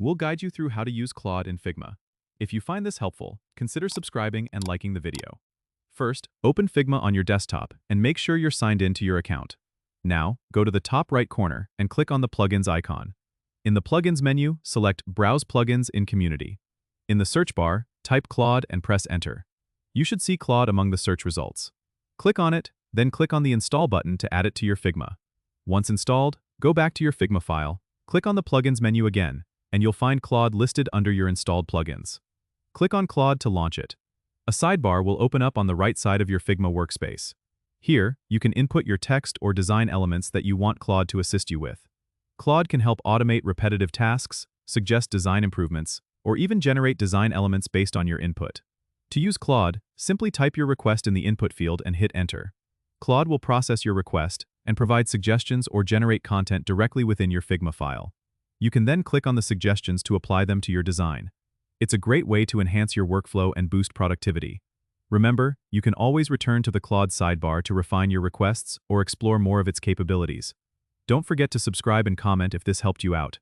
We'll guide you through how to use Claude in Figma. If you find this helpful, consider subscribing and liking the video. First, open Figma on your desktop and make sure you're signed in to your account. Now, go to the top right corner and click on the Plugins icon. In the Plugins menu, select Browse Plugins in Community. In the search bar, type Claude and press Enter. You should see Claude among the search results. Click on it, then click on the Install button to add it to your Figma. Once installed, go back to your Figma file, click on the Plugins menu again, and you'll find Claude listed under your installed plugins. Click on Claude to launch it. A sidebar will open up on the right side of your Figma workspace. Here, you can input your text or design elements that you want Claude to assist you with. Claude can help automate repetitive tasks, suggest design improvements, or even generate design elements based on your input. To use Claude, simply type your request in the input field and hit Enter. Claude will process your request and provide suggestions or generate content directly within your Figma file. You can then click on the suggestions to apply them to your design. It's a great way to enhance your workflow and boost productivity. Remember, you can always return to the Claude sidebar to refine your requests or explore more of its capabilities. Don't forget to subscribe and comment if this helped you out.